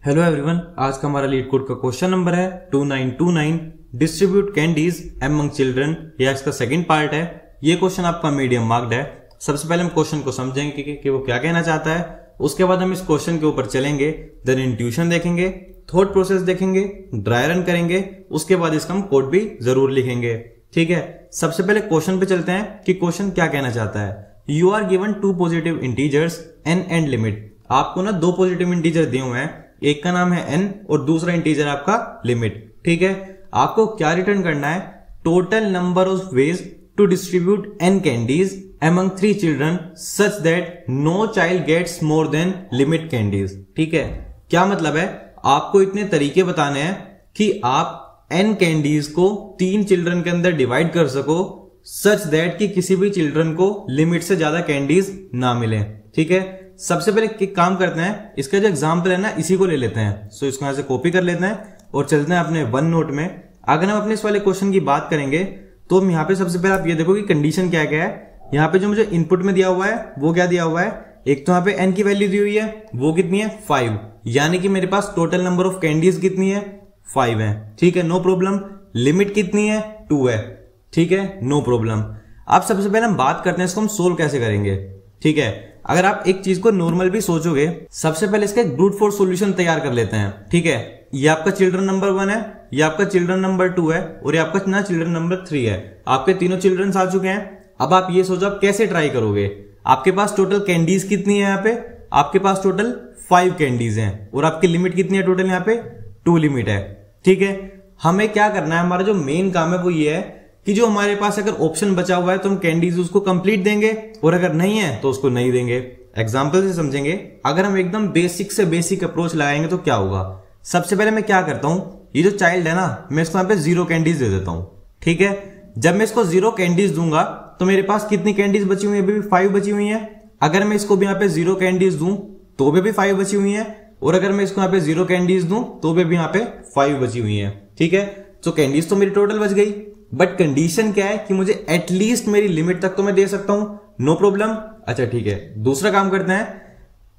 Hello everyone, आज का हमारा लीड कोड का क्वेश्चन नंबर है 2929 डिस्ट्रीब्यूट कैंडीज एमंग चिल्ड्रन। यह इसका सेकंड पार्ट है। ये क्वेश्चन आपका मीडियम मार्क्ड है। सबसे पहले हम क्वेश्चन को समझेंगे कि वो क्या कहना चाहता है। उसके बाद हम इस क्वेश्चन के ऊपर चलेंगे, देन इंट्यूशन देखेंगे, थॉट प्रोसेस देखेंगे, ड्राई रन करेंगे, उसके बाद इसका हम कोड भी जरूर लिखेंगे। ठीक है, सबसे पहले क्वेश्चन पे चलते हैं कि क्वेश्चन क्या कहना चाहता है। You are given two positive integers N and limit. आपको ना दो पॉजिटिव इंटीजर दिए हुए हैं, एक का नाम है n और दूसरा इंटीजर आपका लिमिट। ठीक है, आपको क्या रिटर्न करना है? Total number of ways to distribute n candies among 3 children such that no child gets more than limit candies. ठीक है, क्या मतलब है? आपको इतने तरीके बताने हैं कि आप n कैंडीज को 3 चिल्ड्रन के अंदर डिवाइड कर सको सच दैट कि किसी भी चिल्ड्रन को लिमिट से ज्यादा कैंडीज ना मिले। ठीक है, सबसे पहले एक काम करते हैं, इसका जो एग्जाम्पल है ना इसी को ले लेते हैं। सो इसको यहां से कॉपी कर लेते हैं और चलते हैं अपने वन नोट में। अगर हम अपने इस वाले क्वेश्चन की बात करेंगे तो हम यहाँ पे सबसे पहले आप ये देखो कि कंडीशन क्या क्या है। यहाँ पे जो मुझे इनपुट में दिया हुआ है वो क्या दिया हुआ है? एक तो यहाँ पे n की वैल्यू दी हुई है, वो कितनी है? 5। यानी कि मेरे पास टोटल नंबर ऑफ कैंडीज कितनी है? 5 है। ठीक है, नो प्रॉब्लम। लिमिट कितनी है? 2 है। ठीक है, नो प्रॉब्लम। अब सबसे पहले हम बात करते हैं इसको हम सोल्व कैसे करेंगे। ठीक है, अगर आप एक चीज को नॉर्मल भी सोचोगे, सबसे पहले इसका एक ब्रूट फोर्स सॉल्यूशन तैयार कर लेते हैं। ठीक है, ये आपका चिल्ड्रन नंबर 1 है, ये आपका चिल्ड्रन नंबर 2 है और ये आपका ना चिल्ड्रन नंबर 3 है। आपके तीनों चिल्ड्रन आ चुके हैं। अब आप ये सोचो आप कैसे ट्राई करोगे। आपके पास टोटल कैंडीज कितनी है? यहाँ पे आपके पास टोटल 5 कैंडीज हैं और आपकी लिमिट कितनी है टोटल? यहाँ पे 2 लिमिट है। ठीक है, हमें क्या करना है? हमारा जो मेन काम है वो ये है कि जो हमारे पास अगर ऑप्शन बचा हुआ है तो हम कैंडीज उसको कंप्लीट देंगे और अगर नहीं है तो उसको नहीं देंगे। एग्जांपल से समझेंगे। अगर हम एकदम बेसिक से बेसिक अप्रोच लगाएंगे तो क्या होगा? सबसे पहले मैं क्या करता हूं, ये जो चाइल्ड है ना, मैं इसको यहाँ पे 0 कैंडीज दे देता हूं। ठीक है, जब मैं इसको 0 कैंडीज दूंगा तो मेरे पास कितनी कैंडीज बची हुई है? अभी भी 5 बची हुई है। अगर मैं इसको भी यहाँ पे 0 कैंडीज दूं तो भी 5 बची हुई है और अगर मैं इसको यहाँ पे 0 कैंडीज दूं तो भी यहाँ पे 5 बची हुई है। ठीक है, तो कैंडीज तो मेरी टोटल बच गई, बट कंडीशन क्या है कि मुझे एटलीस्ट मेरी लिमिट तक तो मैं दे सकता हूं। No problem. अच्छा ठीक है, दूसरा काम करते हैं,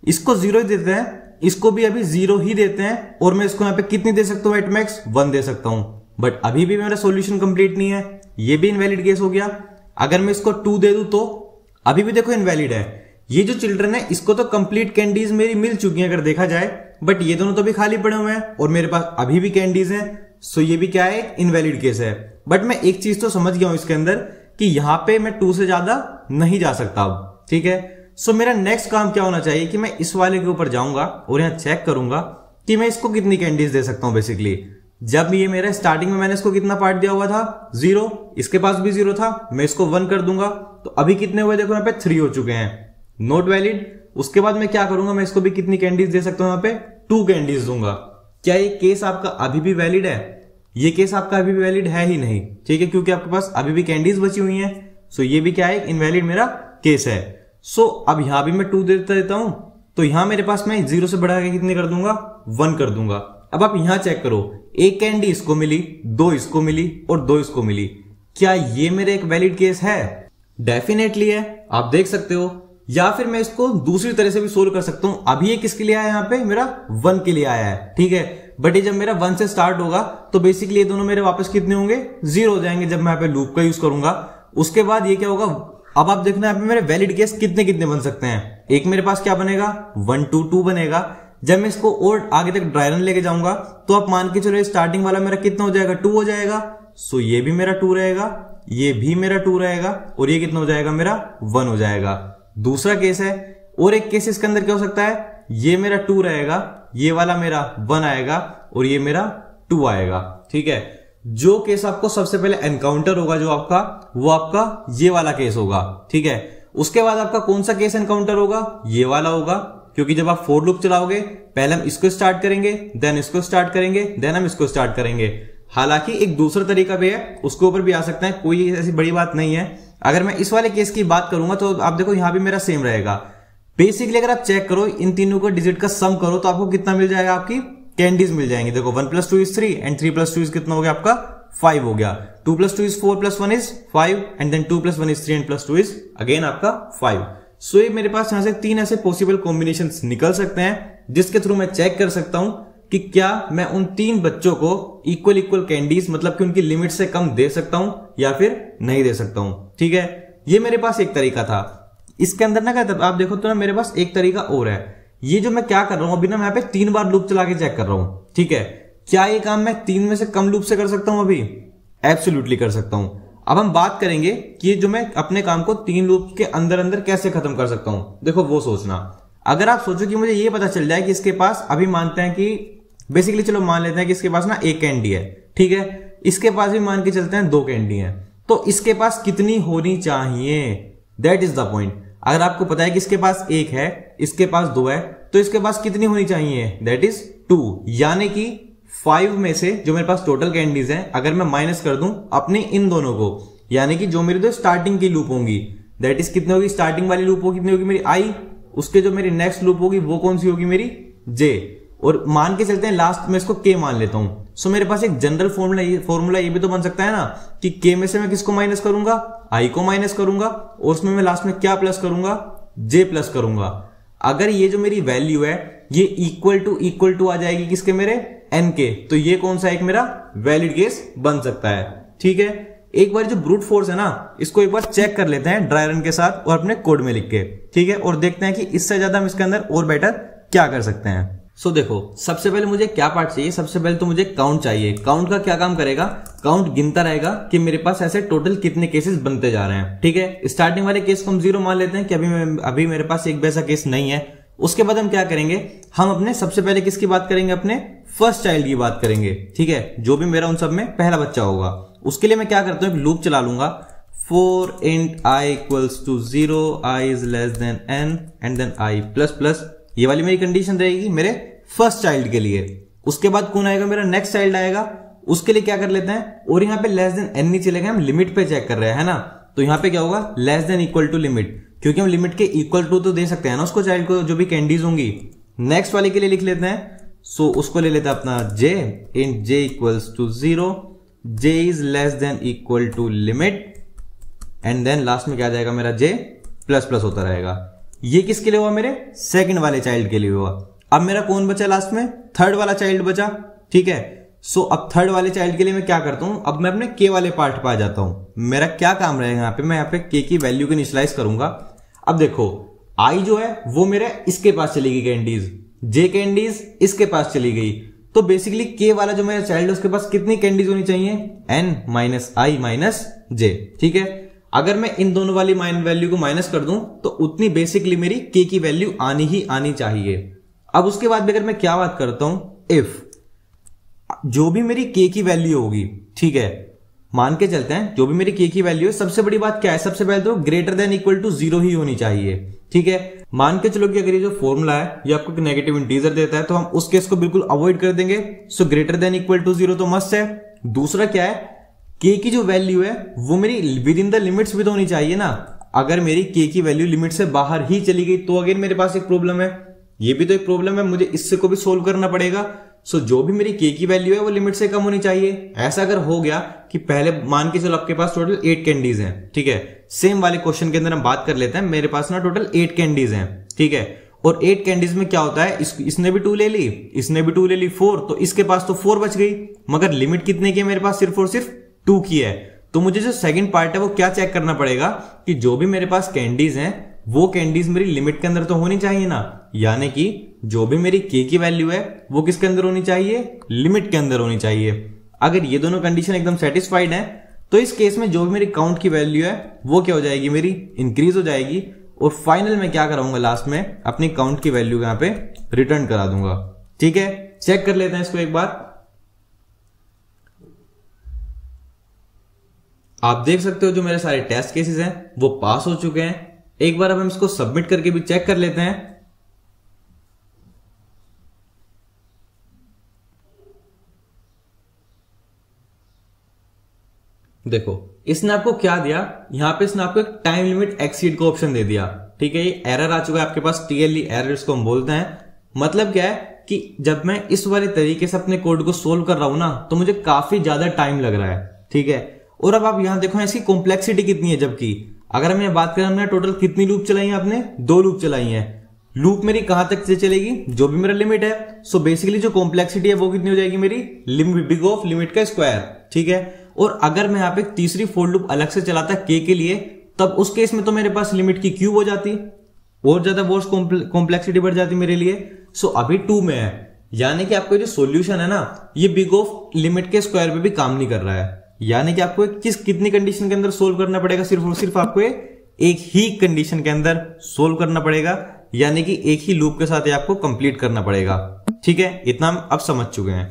इसको 0 ही देते हैं, इसको भी अभी 0 ही देते हैं और मैं इसको यहां पे कितनी दे सकता हूं? एट मैक्स 1 दे सकता हूं। बट अभी भी मेरा सॉल्यूशन कंप्लीट नहीं है, ये भी इनवैलिड केस हो गया। अगर मैं इसको 2 दे दूं तो अभी भी देखो इनवैलिड है। ये जो चिल्ड्रन है इसको तो कंप्लीट कैंडीज मेरी मिल चुकी है अगर देखा जाए, बट ये दोनों तो भी खाली पड़े हुए हैं और मेरे पास अभी भी कैंडीज हैं। सो ये भी क्या है? इनवैलिड केस है। बट मैं एक चीज तो समझ गया हूं इसके अंदर कि यहां पे मैं 2 से ज्यादा नहीं जा सकता अब। ठीक है, सो मेरा नेक्स्ट काम क्या होना चाहिए कि मैं इस वाले के ऊपर जाऊंगा और यहां चेक करूंगा कि मैं इसको कितनी कैंडीज दे सकता हूं। बेसिकली जब ये मेरा स्टार्टिंग में मैंने इसको कितना पार्ट दिया हुआ था? 0, इसके पास भी 0 था, मैं इसको 1 कर दूंगा तो अभी कितने हुए? देखो यहाँ पे 3 हो चुके हैं, नॉट वैलिड। उसके बाद मैं क्या करूंगा? मैं इसको भी कितनी कैंडीज दे सकता हूं? यहाँ पे 2 कैंडीज दूंगा। क्या ये केस आपका अभी भी वैलिड है? ये केस आपका अभी भी वैलिड है ही नहीं। ठीक है, क्योंकि आपके पास अभी भी कैंडीज बची हुई हैं। सो ये भी क्या है? इनवैलिड मेरा केस है। सो अब यहां भी मैं 2 देता हूं तो यहां मेरे पास मैं 0 से बढ़ा के कितने कर दूंगा? 1 कर दूंगा। अब आप यहां चेक करो, एक कैंडी इसको मिली, 2 इसको मिली और 2 इसको मिली। क्या ये मेरा एक वैलिड केस है? डेफिनेटली है, आप देख सकते हो। या फिर मैं इसको दूसरी तरह से भी सोल्व कर सकता हूं। अभी ये किसके लिए आया? यहाँ पे मेरा 1 के लिए आया है। ठीक है, बट ये जब मेरा 1 से स्टार्ट होगा तो बेसिकली ये दोनों मेरे वापस कितने होंगे? 0 हो जाएंगे जब मैं यहाँ पे लूप का यूज करूंगा। उसके बाद ये क्या होगा? अब आप देखना यहाँ पे मेरे वैलिड केस कितने कितने बन सकते हैं। एक मेरे पास क्या बनेगा? 1 2 2 बनेगा। जब मैं इसको और आगे तक ड्राई रन लेके जाऊंगा तो आप मान के चलो स्टार्टिंग वाला मेरा कितना हो जाएगा? 2 हो जाएगा। सो ये भी मेरा 2 रहेगा, ये भी मेरा 2 रहेगा और ये कितना हो जाएगा? मेरा 1 हो जाएगा। दूसरा केस है, और एक केस इसके अंदर क्या हो सकता है? ये मेरा 2 रहेगा, ये वाला मेरा 1 आएगा और ये मेरा 2 आएगा। ठीक है, जो केस आपको सबसे पहले एनकाउंटर होगा जो आपका, वो आपका ये वाला केस होगा। ठीक है, उसके बाद आपका कौन सा केस एनकाउंटर होगा? ये वाला होगा, क्योंकि जब आप फोर लूप चलाओगे पहले हम इसको स्टार्ट करेंगे, देन इसको स्टार्ट करेंगे, देन हम इसको स्टार्ट करेंगे। हालांकि एक दूसरा तरीका भी है, उसके ऊपर भी आ सकता है, कोई ऐसी बड़ी बात नहीं है। अगर मैं इस वाले केस की बात करूंगा तो आप देखो यहां भी मेरा सेम रहेगा। बेसिकली अगर आप चेक करो इन तीनों को डिजिट का सम करो तो आपको कितना मिल जाएगा? आपकी कैंडीज मिल जाएंगी। देखो 1 + 2 = 3 एंड 3 + 2 = कितना हो गया? आपका 5 हो गया। 2 + 2 = 4 + 1 = 5 एंड देन 2 + 1 = 3 एंड +2 = अगेन आपका 5। सो ये मेरे पास यहां से 3 ऐसे पॉसिबल कॉम्बिनेशंस निकल सकते हैं जिसके थ्रू मैं चेक कर सकता हूं कि क्या मैं उन 3 बच्चों को इक्वल इक्वल कैंडीज मतलब कि उनकी लिमिट से कम दे सकता हूं या फिर नहीं दे सकता हूं। ठीक है, ये मेरे पास एक तरीका था। इसके अंदर ना क्या आप देखो तो ना मेरे पास एक तरीका और है। ये जो मैं क्या कर रहा हूं अभी ना, मैं यहाँ पे 3 बार लूप चला के चेक कर रहा हूं। ठीक है, क्या ये काम मैं 3 में से कम लूप से कर सकता हूं? अभी एब्सोल्युटली कर सकता हूं। अब हम बात करेंगे कि जो मैं अपने काम को 3 लूप के अंदर अंदर कैसे खत्म कर सकता हूं। देखो वो सोचना, अगर आप सोचो कि मुझे ये पता चल जाए कि इसके पास, अभी मानते हैं कि बेसिकली चलो मान लेते हैं कि इसके पास ना 1 कैंडी है। ठीक है, इसके पास भी मान के चलते हैं 2 कैंडी है, तो इसके पास कितनी होनी चाहिए? That is the point. अगर आपको पता है कि इसके पास 1 है, इसके पास 2 है, तो इसके पास कितनी होनी चाहिए? That is 2। यानी कि 5 में से जो मेरे पास टोटल कैंडीज हैं, अगर मैं माइनस कर दूं अपनी इन दोनों को, यानी कि जो मेरी दो स्टार्टिंग की लूप होंगी, दैट इज कितनी होगी? स्टार्टिंग वाली लूप होगी कितनी होगी मेरी? आई। उसके जो मेरी नेक्स्ट लूप होगी वो कौन सी होगी? मेरी जे। और मान के चलते हैं लास्ट में इसको के मान लेता हूं। सो मेरे पास एक जनरल फॉर्मूला ये भी तो बन सकता है ना कि के में से मैं किसको माइनस करूंगा? आई को माइनस करूंगा, और उसमें मैं लास्ट में क्या प्लस करूंगा? जे प्लस करूंगा। अगर ये जो मेरी वैल्यू है ये इक्वल टू आ जाएगी किसके? मेरे एन के, तो ये कौन सा एक मेरा वैलिड केस बन सकता है। ठीक है, एक बार जो ब्रूट फोर्स है ना, इसको एक बार चेक कर लेते हैं ड्राई रन के साथ और अपने कोड में लिख के। ठीक है, और देखते हैं कि इससे ज्यादा हम इसके अंदर और बेटर क्या कर सकते हैं। सो देखो, सबसे पहले मुझे क्या पार्ट चाहिए? सबसे पहले तो मुझे काउंट चाहिए। काउंट का क्या काम करेगा? काउंट गिनता रहेगा कि मेरे पास ऐसे टोटल कितने केसेस बनते जा रहे हैं। ठीक है, स्टार्टिंग वाले केस को हम 0 मान लेते हैं कि अभी मेरे पास एक वैसा केस नहीं है। उसके बाद हम क्या करेंगे? हम अपने सबसे पहले किसकी बात करेंगे? अपने फर्स्ट चाइल्ड की बात करेंगे। ठीक है, जो भी मेरा उन सब में पहला बच्चा होगा। उसके लिए मैं क्या करता हूं? एक लूप चला लूंगा, for int i equals to 0, i is less than n and then i plus plus. ये वाली मेरी कंडीशन रहेगी मेरे फर्स्ट चाइल्ड के लिए। उसके बाद कौन आएगा? मेरा नेक्स्ट चाइल्ड आएगा। उसके लिए क्या कर लेते हैं? और यहाँ पे लेस देन एन नहीं चलेगा, हम लिमिट पे चेक कर रहे हैं, है ना? तो यहाँ पे क्या होगा? Less than equal to limit, क्योंकि हम लिमिट के इक्वल टू तो दे सकते हैं ना उसको, चाइल्ड को, जो भी कैंडीज होंगी। नेक्स्ट वाले के लिए लिख लेते हैं, सो उसको ले लेते हैं अपना j, int j equals to 0, j is less than equal to limit, and then last में क्या जाएगा? मेरा j प्लस प्लस होता रहेगा। ये किसके लिए हुआ? मेरे सेकंड वाले चाइल्ड के लिए हुआ। अब मेरा कौन बचा लास्ट में? थर्ड वाला चाइल्ड बचा। ठीक है, सो अब थर्ड वाले चाइल्ड के लिए मैं क्या करता हूं? अब मैं अपने के वाले पार्ट पे आ जाता हूं। मेरा क्या काम रहेगा यहाँ पे? मैं यहाँ पे के की वैल्यू को इनिशियलाइज करूंगा। अब देखो, आई जो है वो मेरे इसके पास चली गई कैंडीज, जे कैंडीज इसके पास चली गई, तो बेसिकली के वाला जो मेरा चाइल्ड है उसके पास कितनी कैंडीज होनी चाहिए? एन माइनस आई माइनस जे। ठीक है, अगर मैं इन दोनों वाली वैल्यू को माइनस कर दूं तो उतनी बेसिकली मेरी के की वैल्यू आनी ही आनी चाहिए। अब उसके बाद भी अगर मैं क्या बात करता हूं, इफ जो भी मेरी के की वैल्यू होगी, ठीक है, मान के चलते हैं जो भी मेरी के की वैल्यू है, सबसे बड़ी बात क्या है? सबसे पहले तो ग्रेटर देन इक्वल टू 0 ही होनी चाहिए। ठीक है, मान के चलो कि अगर ये जो फॉर्मूला है ये आपको नेगेटिव इंटीजर देता है तो हम उस केस को बिल्कुल अवॉइड कर देंगे। So greater than equal to 0 तो मस्ट है। दूसरा क्या है? के की जो वैल्यू है वो मेरी विद इन द लिमिट्स भी तो होनी चाहिए ना। अगर मेरी के की वैल्यू लिमिट से बाहर ही चली गई तो अगेन मेरे पास एक प्रॉब्लम है, ये भी तो एक प्रॉब्लम है, मुझे इससे को भी सोल्व करना पड़ेगा। सो जो भी मेरी के की वैल्यू है वो लिमिट से कम होनी चाहिए। ऐसा अगर हो गया कि पहले मान के चलो आपके पास टोटल 8 कैंडीज हैं, ठीक है, सेम वाले क्वेश्चन के अंदर हम बात कर लेते हैं, मेरे पास ना टोटल 8 कैंडीज हैं, ठीक है, और 8 कैंडीज में क्या होता है, इसने भी 2 ले ली, इसने भी 2 ले ली, 4, तो इसके पास तो 4 बच गई, मगर लिमिट कितने की है मेरे पास? सिर्फ और सिर्फ 2 की है। तो मुझे जो सेकंड पार्ट है वो क्या चेक करना पड़ेगा कि जो भी मेरे पास कैंडीज हैं वो कैंडीज मेरी लिमिट के अंदर तो होनी चाहिए ना, यानी कि जो भी मेरी के की वैल्यू है वो किसके अंदर होनी चाहिए? लिमिट के अंदर होनी चाहिए। अगर ये दोनों कंडीशन एकदम सेटिस्फाइड है तो इस केस में जो भी मेरी काउंट की वैल्यू है वो क्या हो जाएगी? मेरी इंक्रीज हो जाएगी, और फाइनल में क्या कराऊंगा? लास्ट में अपनी काउंट की वैल्यू यहां पे रिटर्न करा दूंगा। ठीक है, चेक कर लेते हैं इसको एक बार। आप देख सकते हो जो मेरे सारे टेस्ट केसेस हैं वो पास हो चुके हैं। एक बार अब हम इसको सबमिट करके भी चेक कर लेते हैं। देखो इसने आपको क्या दिया, यहां पे इसने आपको एक टाइम लिमिट एक्सीड का ऑप्शन दे दिया। ठीक है, ये एरर आ चुका है आपके पास, टीएलई एरर इसको हम बोलते हैं। मतलब क्या है कि जब मैं इस वाले तरीके से अपने कोड को सोल्व कर रहा हूं ना तो मुझे काफी ज्यादा टाइम लग रहा है। ठीक है, और अब आप यहां देखो इसकी कॉम्प्लेक्सिटी कितनी है, जबकि अगर हम बात करें हमने टोटल कितनी लूप चलाई है? आपने 2 लूप चलाई हैं। लूप मेरी कहां तक से चलेगी, जो भी मेरा लिमिट है। सो बेसिकली जो कॉम्प्लेक्सिटी है वो कितनी हो जाएगी मेरी, बिग ऑफ लिमिट का स्क्वायर, ठीक है। और अगर मैं यहाँ पे तीसरी फॉर लूप अलग से चलाता के लिए, तब उस केस में तो मेरे पास लिमिट की क्यूब हो जाती, और ज्यादा वर्स कॉम्प्लेक्सिटी बढ़ जाती मेरे लिए। सो अभी 2 में है, यानी कि आपको जो सॉल्यूशन है ना, ये बिग ऑफ लिमिट के स्क्वायर पे भी काम नहीं कर रहा है। यानी कि आपको कितनी कंडीशन के अंदर सोल्व करना पड़ेगा, सिर्फ और सिर्फ आपको एक ही कंडीशन के अंदर सोल्व करना पड़ेगा, यानी कि एक ही लूप के साथ ये आपको कंप्लीट करना पड़ेगा, ठीक है। इतना हम अब समझ चुके हैं।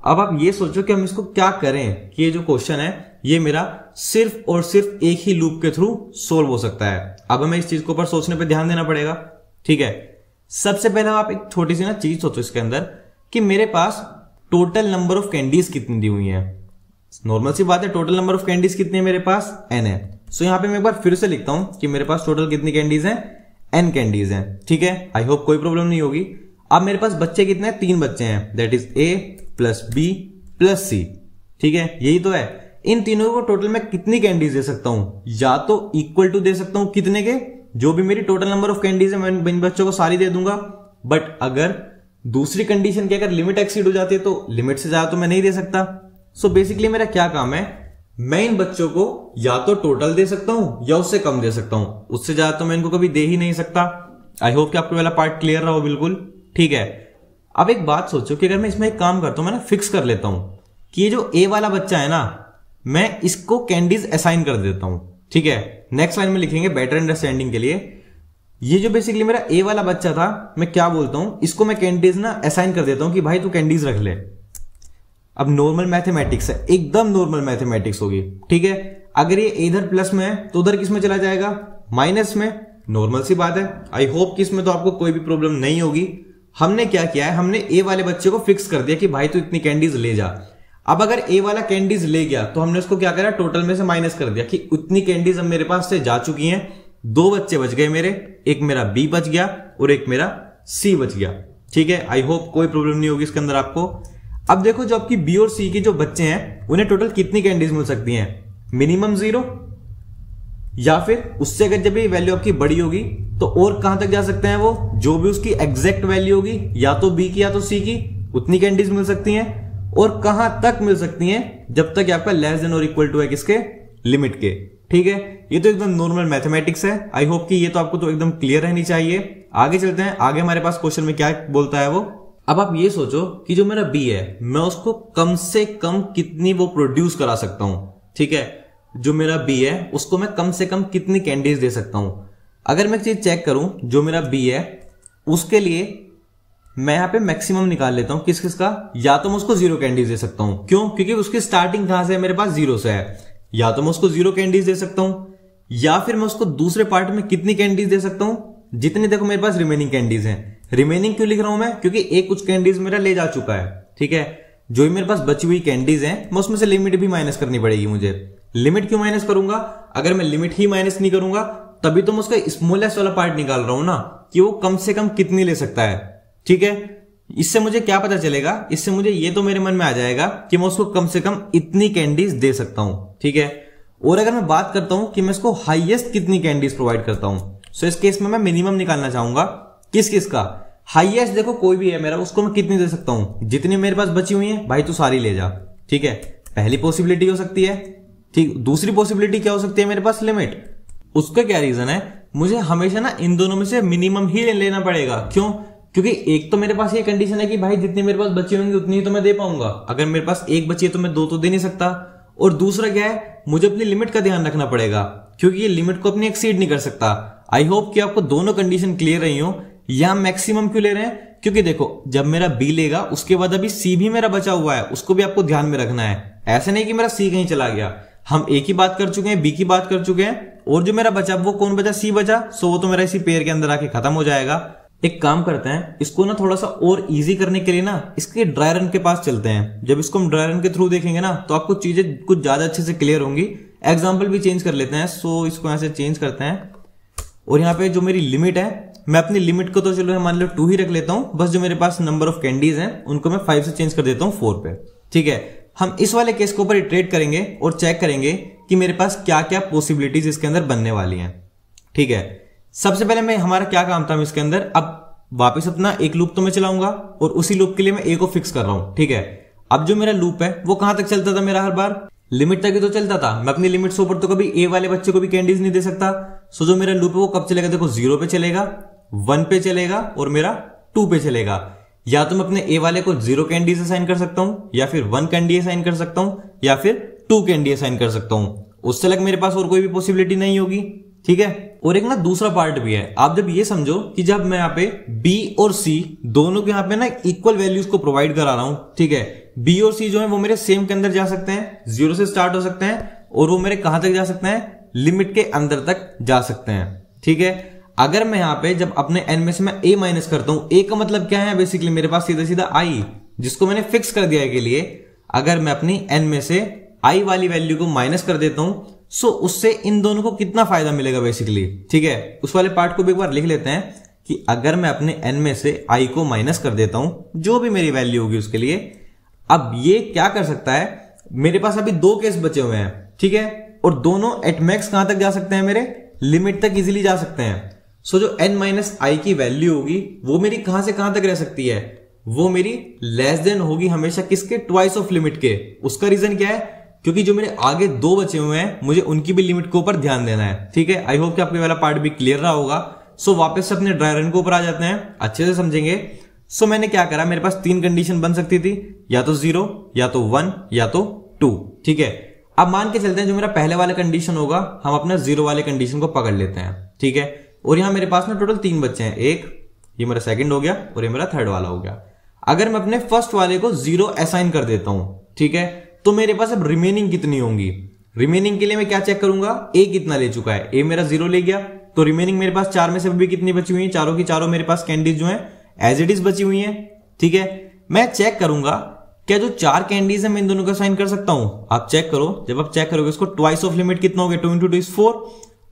अब आप ये सोचो कि हम इसको क्या करें कि ये जो क्वेश्चन है ये मेरा सिर्फ और सिर्फ एक ही लूप के थ्रू सोल्व हो सकता है। अब हमें इस चीज के ऊपर सोचने पे ध्यान देना पड़ेगा, ठीक है। सबसे पहले आप एक छोटी सी ना चीज सोचो इसके अंदर कि मेरे पास टोटल नंबर ऑफ कैंडीज कितनी दी हुई है। नॉर्मल सी बात है, टोटल नंबर ऑफ कैंडीज कितनी है मेरे पास, n है। सो यहां पे मैं एक बार फिर से लिखता हूं कि मेरे पास टोटल कितनी कैंडीज हैं, n कैंडीज हैं, ठीक है। आई होप कोई प्रॉब्लम नहीं होगी। अब मेरे पास बच्चे कितने हैं, 3 बच्चे हैं, that is a plus b plus c, ठीक है। यही तो है। इन तीनों को टोटल मैं कितनी कैंडीज दे सकता हूं, या तो इक्वल टू दे सकता हूं कितने के, जो भी मेरी टोटल नंबर ऑफ कैंडीज है मैं इन बच्चों को सारी दे दूंगा। बट अगर दूसरी कंडीशन की अगर लिमिट एक्सीड हो जाती है तो लिमिट से ज्यादा तो मैं नहीं दे सकता। सो बेसिकली मेरा क्या काम है, मैं इन बच्चों को या तो टोटल दे सकता हूं या उससे कम दे सकता हूं, उससे ज्यादा तो मैं इनको कभी दे ही नहीं सकता। आई होप कि आपको वाला पार्ट क्लियर रहा हो बिल्कुल, ठीक है। अब एक बात सोचो कि अगर मैं इसमें एक काम करता हूं, मैं ना फिक्स कर लेता हूं कि ये जो ए वाला बच्चा है ना, मैं इसको कैंडीज असाइन कर देता हूं, ठीक है। नेक्स्ट लाइन में लिखेंगे बेटर अंडरस्टैंडिंग के लिए। ये जो बेसिकली मेरा ए वाला बच्चा था, मैं क्या बोलता हूं, इसको मैं कैंडीज ना असाइन कर देता हूं कि भाई तू कैंडीज रख ले। अब नॉर्मल मैथमेटिक्स है, एकदम नॉर्मल मैथमेटिक्स होगी, ठीक है। अगर ये इधर प्लस में है तो उधर किस में चला जाएगा, माइनस में। नॉर्मल सी बात है। आई होप कि इसमें तो आपको कोई भी प्रॉब्लम नहीं होगी। हमने क्या किया है, हमने ए वाले बच्चे को फिक्स कर दिया कि भाई तू इतनी कैंडीज ले जा। अब अगर ए वाला कैंडीज ले गया तो हमने उसको क्या करा, टोटल में से माइनस कर दिया कि उतनी कैंडीज अब मेरे पास से जा चुकी हैं। 2 बच्चे बच गए मेरे, एक मेरा बी बच गया और एक मेरा सी बच गया, ठीक है। आई होप कोई प्रॉब्लम नहीं होगी इसके अंदर आपको। अब देखो जो आपकी बी और सी के जो बच्चे हैं उन्हें टोटल कितनी कैंडीज मिल सकती हैं, मिनिमम 0, या फिर उससे अगर जब ये वैल्यू आपकी बड़ी होगी तो और कहां तक जा सकते हैं वो, जो भी उसकी एग्जैक्ट वैल्यू होगी, या तो बी की या तो सी की, उतनी कैंडीज मिल सकती हैं। और कहां तक मिल सकती हैं, जब तक आपका लेस देन और इक्वल टू है किसके, लिमिट के, ठीक है। ये तो एकदम नॉर्मल मैथमेटिक्स है। आई होप कि ये तो आपको तो एकदम क्लियर रहनी चाहिए। आगे चलते हैं, आगे हमारे पास क्वेश्चन में क्या बोलता है वो। अब आप ये सोचो कि जो मेरा बी है मैं उसको कम से कम कितनी वो प्रोड्यूस करा सकता हूं, ठीक है। जो मेरा बी है उसको मैं कम से कम कितनी कैंडीज दे सकता हूं। अगर मैं चीज चेक करूं, जो मेरा बी है उसके लिए मैं यहां पे मैक्सिमम निकाल लेता हूं, किस किस का, या तो मैं उसको 0 कैंडीज दे सकता हूं। क्यों, क्योंकि उसकी स्टार्टिंग कहां से है, मेरे पास 0 से है। या तो मैं उसको 0 कैंडीज दे सकता हूं, या फिर मैं उसको दूसरे पार्ट में कितनी कैंडीज दे सकता हूं, जितनी देखो मेरे पास रिमेनिंग कैंडीज हैं। रिमेनिंग क्यों लिख रहा हूं मैं, क्योंकि एक कुछ कैंडीज मेरा ले जा चुका है, ठीक है। जो भी मेरे पास बची हुई कैंडीज हैं मैं उसमें से लिमिट भी माइनस करनी पड़ेगी मुझे। लिमिट क्यों माइनस करूंगा, अगर मैं लिमिट ही माइनस नहीं करूंगा तभी तो मैं उसका स्मॉलेस्ट वाला पार्ट निकाल रहा हूं ना, कि वो कम से कम कितनी ले सकता है, ठीक है। इससे मुझे क्या पता चलेगा, इससे मुझे ये तो मेरे मन में आ जाएगा कि मैं उसको कम से कम इतनी कैंडीज दे सकता हूं, ठीक है। और अगर मैं बात करता हूं कि मैं इसको हाईएस्ट कितनी कैंडीज प्रोवाइड करता हूं, सो इस केस में मैं मिनिमम निकालना चाहूंगा। किस किस का हाईएस्ट, देखो कोई भी है मेरा, उसको मैं कितनी दे सकता हूं, जितनी मेरे पास बची हुई है भाई तू सारी ले जा, ठीक है। पहली पॉसिबिलिटी हो सकती है, ठीक। दूसरी पॉसिबिलिटी क्या हो सकती है मेरे पास, लिमिट। उसका क्या रीजन है, मुझे हमेशा ना इन दोनों में से मिनिमम ही लेना पड़ेगा। क्यों, क्योंकि एक तो मेरे पास ये कंडीशन है कि भाई जितनी मेरे पास बची होंगी उतनी ही तो मैं दे पाऊंगा। अगर मेरे पास एक बची है तो मैं 2 तो दे नहीं सकता। और दूसरा क्या है, मुझे अपनी लिमिट का ध्यान रखना पड़ेगा, क्योंकि ये लिमिट को अपनी एक्सीड नहीं कर सकता। आई होप कि आपको दोनों कंडीशन क्लियर रही हो। या मैक्सिमम क्यों ले रहे हैं, क्योंकि देखो जब मेरा बी लेगा उसके बाद अभी सी भी मेरा बचा हुआ है, उसको भी आपको ध्यान में रखना है। ऐसे नहीं कि मेरा सी कहीं चला गया। हम ए की बात कर चुके हैं, बी की बात कर चुके हैं, और जो मेरा बचा वो कौन बचा, सी बचा। सो वो तो मेरा इसी पेयर के अंदर आके खत्म हो जाएगा। एक काम करते हैं, इसको ना थोड़ा सा और इजी करने के लिए ना इसके ड्राई रन के पास चलते हैं। जब इसको हम ड्राई रन के थ्रू देखेंगे ना तो आपको चीजें कुछ ज्यादा अच्छे से क्लियर होंगी। एग्जांपल भी चेंज कर लेते हैं। सो इसको यहां से चेंज करते हैं, और यहाँ पे जो मेरी लिमिट है, मैं अपनी लिमिट को तो चलो मान लो 2 ही रख लेता हूं। बस जो मेरे पास नंबर ऑफ कैंडीज हैं उनको मैं 5 से चेंज कर देता हूं 4 पे, ठीक है। हम इस वाले केस के ऊपर इटरेट करेंगे और चेक करेंगे कि मेरे पास क्या क्या पॉसिबिलिटीज इसके अंदर बनने वाली हैं, ठीक है। सबसे पहले मैं हमारा क्या काम था इसके अंदर, अब वापस अपना एक लूप तो मैं चलाऊंगा और उसी लूप के लिए मैं ए को फिक्स कर रहा हूं। ठीक है, अब जो मेरा लूप है वो कहां तक चलता था मेरा, हर बार लिमिट तक ही तो चलता था। मैं अपनी लिमिट से ऊपर तो कभी ए वाले बच्चे को भी कैंडीज नहीं दे सकता। सो जो मेरा लूप है वो कब चलेगा, देखो 0 पे चलेगा, 1 पे चलेगा और मेरा 2 पे चलेगा। या तो मैं अपने ए वाले को 0 कैंडीज असाइन कर सकता हूं, या फिर 1 कैंडी असाइन कर सकता हूं, या फिर 2 कैंडी असाइन कर सकता हूं। उससे अलग मेरे पास और कोई भी पॉसिबिलिटी नहीं होगी। ठीक है, और एक ना दूसरा पार्ट भी है। आप जब ये समझो कि जब मैं यहाँ पे बी और सी दोनों के यहाँ पे ना इक्वल वैल्यूज को प्रोवाइड करा रहा हूं। ठीक है, बी और सी जो है वो मेरे सेम के अंदर जा सकते हैं, 0 से स्टार्ट हो सकते हैं और वो मेरे कहां तक जा सकते हैं, लिमिट के अंदर तक जा सकते हैं। ठीक है, अगर मैं यहाँ पे जब अपने n में से मैं a माइनस करता हूं, a का मतलब क्या है, बेसिकली मेरे पास सीधा सीधा i, जिसको मैंने फिक्स कर दिया है के लिए। अगर मैं अपनी n में से i वाली वैल्यू को माइनस कर देता हूं, सो उससे इन दोनों को कितना फायदा मिलेगा बेसिकली। ठीक है, उस वाले पार्ट को भी एक बार लिख लेते हैं कि अगर मैं अपने n में से i को माइनस कर देता हूं, जो भी मेरी वैल्यू होगी उसके लिए, अब ये क्या कर सकता है, मेरे पास अभी 2 केस बचे हुए हैं। ठीक है, और दोनों एट मैक्स कहां तक जा सकते हैं, मेरे लिमिट तक इजीली जा सकते हैं। सो जो n माइनस आई की वैल्यू होगी वो मेरी कहां से कहां तक रह सकती है, वो मेरी लेस देन होगी हमेशा किसके, ट्वाइस ऑफ लिमिट के। उसका रीजन क्या है, क्योंकि जो मेरे आगे 2 बचे हुए हैं मुझे उनकी भी लिमिट के ऊपर ध्यान देना है। ठीक है, आई होप कि आपको वाला पार्ट भी क्लियर रहा होगा। सो वापस से अपने ड्राई रन के ऊपर आ जाते हैं, अच्छे से समझेंगे। सो मैंने क्या करा, मेरे पास 3 कंडीशन बन सकती थी, या तो 0, या तो 1, या तो 2। ठीक है, अब मान के चलते हैं जो मेरा पहले वाला कंडीशन होगा, हम अपना 0 वाले कंडीशन को पकड़ लेते हैं। ठीक है, और यहां मेरे पास ना टोटल 3 बच्चे हैं, एक ये मेरा सेकंड हो गया और ये मेरा थर्ड वाला हो गया। अगर मैं अपने फर्स्ट वाले को 0 असाइन कर देता हूं, ठीक है, तो मेरे पास अब रिमेनिंग कितनी होंगी। रिमेनिंग के लिए मैं क्या चेक करूंगा, ए कितना ले चुका है, ए मेरा 0 ले गया, तो रिमेनिंग मेरे पास 4 में से भी कितनी बची हुई है, चारों की चारों मेरे पास कैंडीज जो है एज इट इज बची हुई है। ठीक है, मैं चेक करूंगा क्या जो 4 कैंडीज है मैं इन दोनों को असाइन कर सकता हूं। आप चेक करो, जब आप चेक करोगे इसको, ट्वाइस ऑफ लिमिट कितना हो गया, 2 × 2 = 4,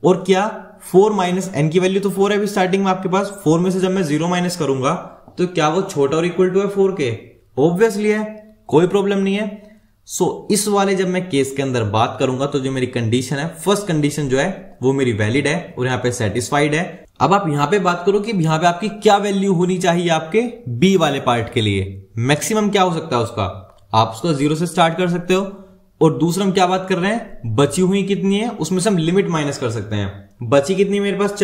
और क्या 4 माइनस एन की वैल्यू तो 4 है अभी स्टार्टिंग में आपके पास, 4 में से जब मैं 0 माइनस करूंगा तो क्या वो छोटा और इक्वल टू है 4 के, ऑब्वियसली है, कोई प्रॉब्लम नहीं है। सो इस वाले जब मैं केस के अंदर बात करूंगा तो जो मेरी कंडीशन है, फर्स्ट कंडीशन जो है वो मेरी वैलिड है और यहाँ पे सेटिस्फाइड है। अब आप यहां पे बात करो कि यहां पे आपकी क्या वैल्यू होनी चाहिए आपके बी वाले पार्ट के लिए, मैक्सिमम क्या हो सकता है उसका, आप उसको 0 से स्टार्ट कर सकते हो। और दूसरा हम क्या बात कर रहे हैं, बची हुई कितनी है, उसमें से हम लिमिट माइनस कर सकते हैं। बची कितनी मेरे पास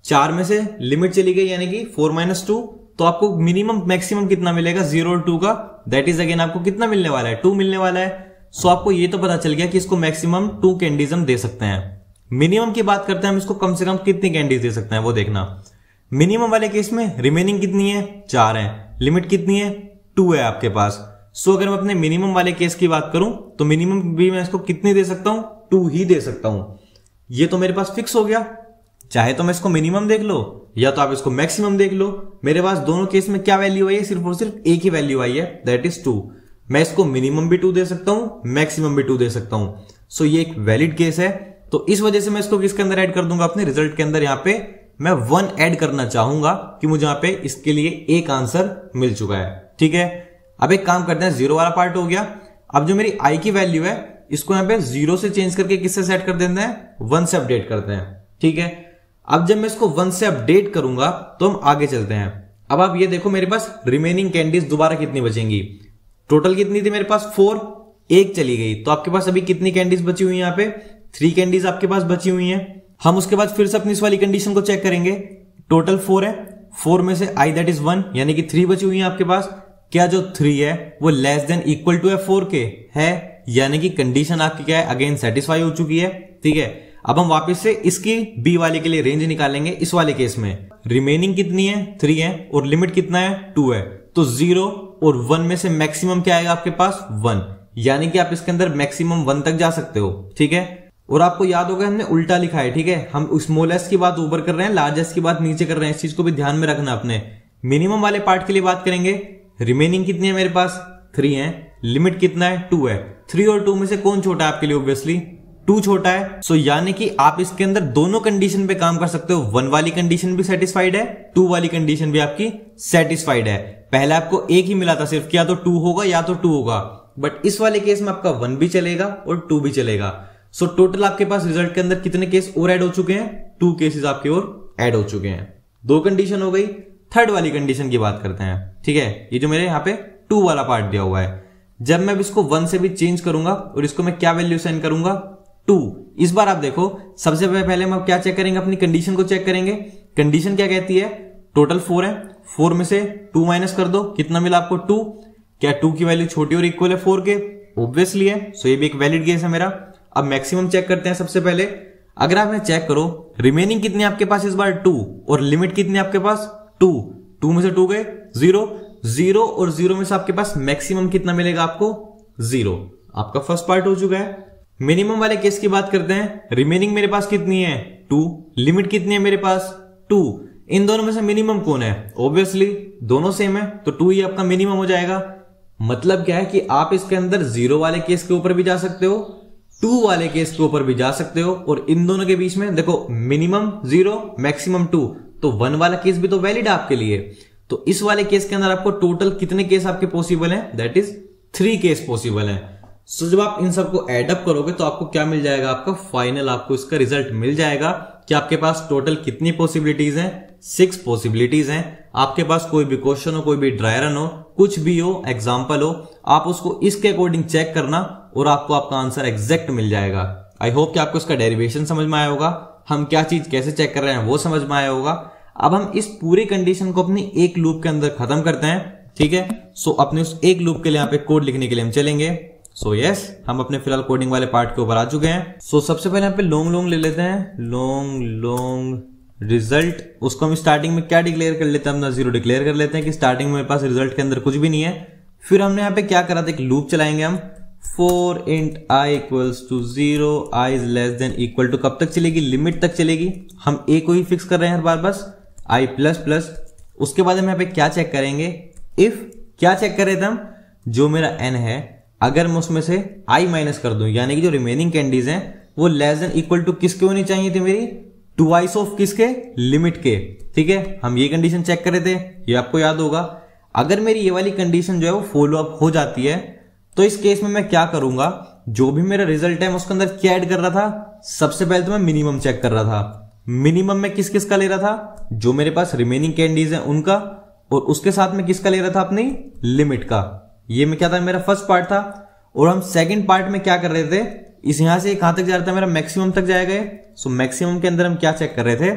4 में से लिमिट चली गई यानी कि 4 - 2, तो आपको मिनिमम मैक्सिमम कितना मिलेगा 0 और 2 का, दैट इज अगेन आपको कितना मिलने वाला है, 2 मिलने वाला है। सो आपको ये तो पता चल गया कि इसको मैक्सिमम 2 कैंडीज हम दे सकते हैं। मिनिमम की बात करते हैं, हम इसको कम से कम कितनी कैंडीज दे सकते हैं वो देखना। मिनिमम वाले केस में रिमेनिंग कितनी है, 4 है, लिमिट कितनी है, 2 है आपके पास। सो अगर मैं अपने मिनिमम वाले केस की बात करूं तो मिनिमम भी मैं इसको कितनी दे सकता हूं, 2 ही दे सकता हूं। ये तो मेरे पास फिक्स हो गया, चाहे तो मैं इसको मिनिमम देख लो या तो आप इसको मैक्सिमम देख लो। मेरे पास दोनों केस में क्या वैल्यू आई है, सिर्फ और सिर्फ एक ही वैल्यू आई है, दैट इज 2। मैं इसको मिनिमम भी 2 दे सकता हूं, मैक्सिमम भी 2 दे सकता हूं। सो ये एक वैलिड केस है, तो इस वजह से मैं इसको किसके अंदर ऐड कर दूंगा, अपने रिजल्ट के अंदर। यहां पे मैं 1 ऐड करना चाहूंगा कि मुझे यहां पे इसके लिए एक आंसर मिल चुका है। ठीक है, अब एक काम करते हैं, 0 वाला पार्ट हो गया। अब जो मेरी आई की वैल्यू है इसको यहां पे 0 से चेंज करके किससे सेट कर देते हैं, 1 से अपडेट करते हैं। ठीक है, अब जब मैं इसको 1 से अपडेट करूंगा तो हम आगे चलते हैं। अब आप ये देखो मेरे पास रिमेनिंग कैंडीज दोबारा कितनी बचेंगी, टोटल कितनी थी मेरे पास 4, एक चली गई, तो आपके पास अभी कितनी कैंडीज बची हुई है, यहाँ पे 3 कैंडीज आपके पास बची हुई हैं। हम उसके बाद फिर से अपनी इस वाली कंडीशन को चेक करेंगे, टोटल 4 है, 4 में से आई दैट इज 1 यानी कि 3 बची हुई है आपके पास। क्या जो 3 है वो लेस देन इक्वल टू है 4 के है, यानी कि कंडीशन आपकी क्या है, अगेन सेटिस्फाई हो चुकी है। ठीक है, अब हम वापस से इसकी बी वाले के लिए रेंज निकालेंगे। इस वाले केस में रिमेनिंग कितनी है, 3 है, और लिमिट कितना है, 2 है, तो 0 और 1 में से मैक्सिमम क्या आएगा आपके पास, 1, यानी कि आप इसके अंदर मैक्सिमम 1 तक जा सकते हो। ठीक है, और आपको याद होगा हमने उल्टा लिखा है। ठीक है, हम स्मॉलेस्ट की बात ऊपर कर रहे हैं, लार्जेस्ट की बात नीचे कर रहे हैं, इस चीज को भी ध्यान में रखना। अपने मिनिमम वाले पार्ट के लिए बात करेंगे, रिमेनिंग कितनी है मेरे पास, 3 है, लिमिट कितना है, 2 है। 3 और 2 में से कौन छोटा है आपके लिए, ऑब्वियसली 2 छोटा है। सो यानी कि आप इसके अंदर दोनों कंडीशन पे काम कर सकते हो, 1 वाली कंडीशन भी सेटिस्फाइड है, 2 वाली कंडीशन भी आपकी सेटिस्फाइड है। पहले आपको एक ही मिला था सिर्फ, क्या तो 2 होगा या तो 2 होगा, बट इस वाले केस में आपका 1 भी चलेगा और 2 भी चलेगा। सो टोटल आपके पास रिजल्ट के अंदर कितने केस और ऐड हो चुके हैं, 2 केसेस आपके और ऐड हो चुके हैं। 2 कंडीशन हो गई, थर्ड वाली कंडीशन की बात करते हैं। ठीक है, ये जो मेरे यहाँ पे 2 वाला पार्ट दिया हुआ है, जब मैं इसको 1 से भी चेंज करूंगा और इसको मैं क्या वैल्यू सेंड करूंगा 2। इस बार आप देखो, सबसे पहले हम क्या चेक करेंगे, अपनी कंडीशन को चेक करेंगे। कंडीशन क्या कहती है, टोटल 4 है, 4 में से 2 माइनस कर दो, कितना मिला आपको 2। क्या 2 की वैल्यू छोटी और इक्वल है 4 के? ऑब्वियसली है, सो ये भी एक वैलिड केस है मेरा। अब मैक्सिमम चेक करते हैं। सबसे पहले अगर आप चेक करो, रिमेनिंग कितनी आपके पास इस बार 2, और लिमिट कितनी आपके पास 2। 2 में से 2 गए 0, 0 और 0 में से आपके पास मैक्सिमम कितना मिलेगा आपको 0। आपका फर्स्ट पार्ट हो चुका है। मिनिमम वाले केस की बात करते हैं। रिमेनिंग मेरे पास कितनी है 2, लिमिट कितनी है मेरे पास 2। इन दोनों में से मिनिमम कौन है? ऑब्वियसली दोनों सेम है, तो 2 ही आपका मिनिमम हो जाएगा। मतलब क्या है कि आप इसके अंदर 0 वाले केस के ऊपर भी जा सकते हो, 2 वाले केस के ऊपर भी जा सकते हो, और इन दोनों के बीच में देखो मिनिमम 0 मैक्सिमम 2, तो 1 वाला केस भी तो वैलिड है आपके लिए। तो इस वाले केस के अंदर आपको टोटल कितने केस आपके पॉसिबल हैं? दैट इज 3 केस पॉसिबल हैं। सो जब आप इन सबको एड अप करोगे तो आपको क्या मिल जाएगा, आपका फाइनल आपको इसका रिजल्ट मिल जाएगा कि आपके पास टोटल कितनी पॉसिबिलिटीज हैं, 6 पॉसिबिलिटीज हैं। आपके पास कोई भी क्वेश्चन हो, कोई भी ड्राई रन हो, कुछ भी हो, एग्जांपल हो, आप उसको इसके अकॉर्डिंग चेक करना और आपको आपका आंसर एग्जैक्ट मिल जाएगा। आई होप कि आपको इसका डेरिवेशन समझ में आया होगा, हम क्या चीज कैसे चेक कर रहे हैं वो समझ में आया होगा। अब हम इस पूरी कंडीशन को अपनी एक लूप के अंदर खत्म करते हैं। ठीक है, सो अपने उस एक लूप के लिए यहाँ पे कोड लिखने के लिए हम चलेंगे। सो यस, हम अपने फिलहाल कोडिंग वाले पार्ट के ऊपर आ चुके हैं। सो सबसे पहले यहाँ पे लॉन्ग ले लेते हैं, लॉन्ग रिजल्ट। उसको हम स्टार्टिंग में क्या डिक्लेयर कर लेते हैं, अपना 0 डिक्लेयर कर लेते हैं कि स्टार्टिंग में मेरे पास रिजल्ट के अंदर कुछ भी नहीं है। फिर हमने यहाँ पे क्या करा था, एक लूप चलाएंगे हम, for int i equals to 0, i is less than equal to कब तक चलेगी, लिमिट तक चलेगी। हम a को ही फिक्स कर रहे हैं हर बार, बस i प्लस प्लस। उसके बाद हम यहाँ पे क्या चेक करेंगे, इफ क्या चेक कर रहे थे हम, जो मेरा n है अगर मैं उसमें से i माइनस कर दूं, यानी कि जो रिमेनिंग कैंडीज हैं वो लेस देन इक्वल टू किसके होनी चाहिए थी मेरी, ट्वाइस ऑफ किसके, लिमिट के। ठीक है, हम ये कंडीशन चेक कर रहे थे, ये आपको याद होगा। अगर मेरी ये वाली कंडीशन जो है वो फॉलो अप हो जाती है तो इस केस में मैं क्या करूंगा, जो भी मेरा रिजल्ट है मैं उसके अंदर क्या ऐड कर रहा था, सबसे पहले तो मैं मिनिमम चेक कर रहा था। मिनिमम में किस किस का ले रहा था, जो मेरे पास रिमेनिंग कैंडीज है उनका, और उसके साथ में किसका ले रहा था, अपनी लिमिट का। ये में क्या था, मेरा फर्स्ट पार्ट था। और हम सेकंड पार्ट में क्या कर रहे थे, इस यहां से कहां तक जा रहा था, मेरा मैक्सिमम तक जाएगा। सो मैक्सिमम के अंदर हम क्या चेक कर रहे थे,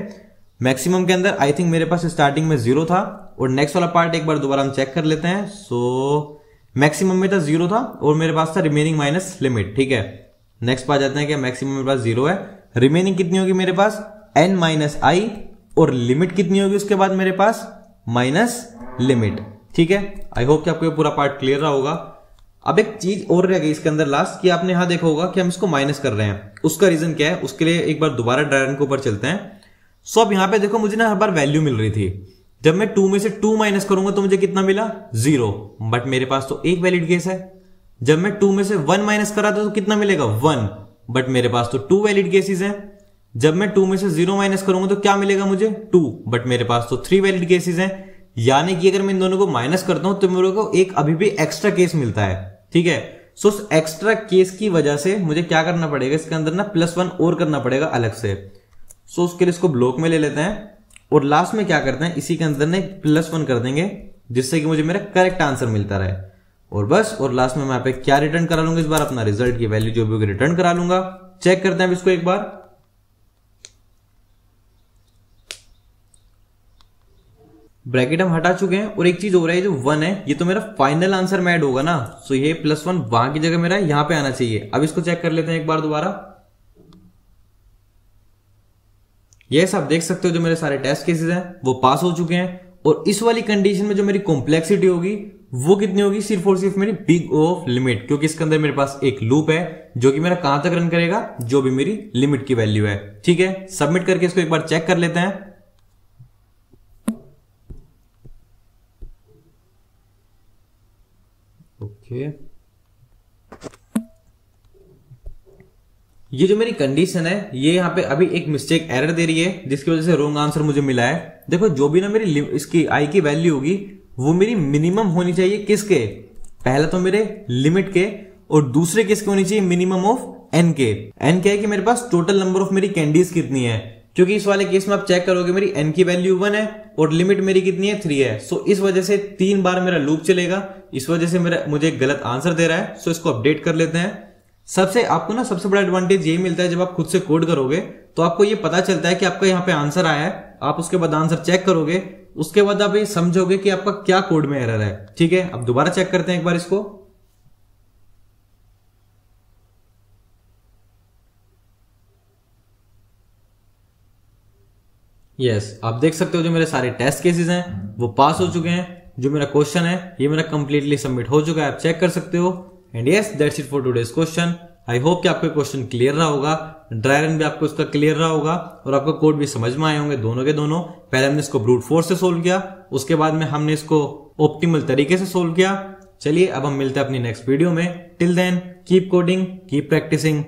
मैक्सिमम के अंदर आई थिंक मेरे पास स्टार्टिंग में 0 था, और नेक्स्ट वाला पार्ट एक बार दोबारा हम चेक कर लेते हैं। सो मैक्सिमम में था 0 था और मेरे पास था रिमेनिंग माइनस लिमिट। ठीक है, नेक्स्ट पार्ट जाते हैं कि मैक्सिमम मेरे पास 0 है, रिमेनिंग कितनी होगी मेरे पास n माइनस आई, और लिमिट कितनी होगी उसके बाद मेरे पास माइनस लिमिट। ठीक है, आई होप कि आपको ये पूरा पार्ट क्लियर रहा होगा। अब एक चीज और रह गई इसके अंदर लास्ट, कि आपने यहां देखा होगा कि हम इसको माइनस कर रहे हैं। उसका रीजन क्या है, उसके लिए एक बार दोबारा ड्राइवर के ऊपर चलते हैं। सो अब यहां पे देखो, मुझे ना हर बार वैल्यू मिल रही थी। जब मैं 2 में से 2 माइनस करूंगा तो मुझे कितना मिला 0, बट मेरे पास तो एक वैलिड केस है। जब मैं 2 में से 1 माइनस करा तो कितना मिलेगा 1, बट मेरे पास तो 2 वैलिड केसेस हैं। जब मैं 2 में से 0 माइनस करूंगा तो क्या मिलेगा मुझे 2, बट मेरे पास तो 3 वैलिड केसेस हैं। यानी कि अगर मैं इन दोनों को माइनस करता हूं तो मेरे को एक अभी भी एक्स्ट्रा केस मिलता है। ठीक है, सो उस एक्स्ट्रा केस की वजह से मुझे क्या करना पड़ेगा, इसके अंदर ना +1 और करना पड़ेगा अलग से। सो उसके लिए इसको ब्लॉक में ले लेते हैं, और लास्ट में क्या करते हैं, इसी के अंदर ना +1 कर देंगे, जिससे कि मुझे मेरा करेक्ट आंसर मिलता रहे। और बस, और लास्ट में मैं यहाँ पे क्या रिटर्न करा लूंगा, इस बार अपना रिजल्ट की वैल्यू जो भी होगी रिटर्न करा लूंगा। चेक करते हैं अब इसको एक बार। ब्रैकेट हम हटा चुके हैं, और एक चीज हो रहा है, जो 1 है ये तो मेरा फाइनल आंसर में ऐड होगा ना। सो ये +1 वहां की जगह मेरा यहां पे आना चाहिए। अब इसको चेक कर लेते हैं एक बार दोबारा। यस, आप देख सकते हो जो मेरे सारे टेस्ट केसेस हैं वो पास हो चुके हैं, और इस वाली कंडीशन में जो मेरी कॉम्प्लेक्सिटी होगी वो कितनी होगी, सिर्फ और सिर्फ मेरी बिग ऑफ लिमिट, क्योंकि इसके अंदर मेरे पास एक लूप है जो कि मेरा कहां तक रन करेगा, जो भी मेरी लिमिट की वैल्यू है। ठीक है, सबमिट करके इसको एक बार चेक कर लेते हैं। ओके, ये जो मेरी कंडीशन है ये यहाँ पे अभी एक मिस्टेक एरर दे रही है, जिसकी वजह से रॉन्ग आंसर मुझे मिला है। देखो, जो भी ना मेरी इसकी आई की वैल्यू होगी वो मेरी मिनिमम होनी चाहिए किसके, पहला तो मेरे लिमिट के, और दूसरे किसके होनी चाहिए, मिनिमम ऑफ n के। n क्या है कि मेरे पास टोटल नंबर ऑफ मेरी कैंडीज कितनी है, क्योंकि इस वाले केस में आप चेक करोगे मेरी n की वैल्यू 1 है और लिमिट मेरी कितनी है 3 है। सो इस वजह से 3 बार मेरा लूप चलेगा, इस वजह से मुझे गलत आंसर दे रहा है। सो इसको अपडेट कर लेते हैं। आपको ना सबसे बड़ा एडवांटेज यही मिलता है, जब आप खुद से कोड करोगे तो आपको ये पता चलता है कि आपका यहाँ पे आंसर आया है, आप उसके बाद आंसर चेक करोगे, उसके बाद आप ये समझोगे कि आपका क्या कोड में एरर है। ठीक है, अब दोबारा चेक करते हैं एक बार इसको। यस, आप देख सकते हो जो मेरे सारे टेस्ट केसेस हैं वो पास हो चुके हैं। जो मेरा क्वेश्चन है ये मेरा कंप्लीटली सबमिट हो चुका है, आप चेक कर सकते हो। And yes, that's it for today's question. I hope कि आपका क्वेश्चन क्लियर रहा होगा, ड्राई रन भी आपको इसका क्लियर रहा होगा और आपका कोड भी समझ में आए होंगे दोनों के दोनों। पहले हमने इसको ब्रूट फोर्स से सोल्व किया, उसके बाद में हमने इसको ऑप्टिमल तरीके से सोल्व किया। चलिए अब हम मिलते हैं अपनी नेक्स्ट वीडियो में। Till then keep coding, keep practising.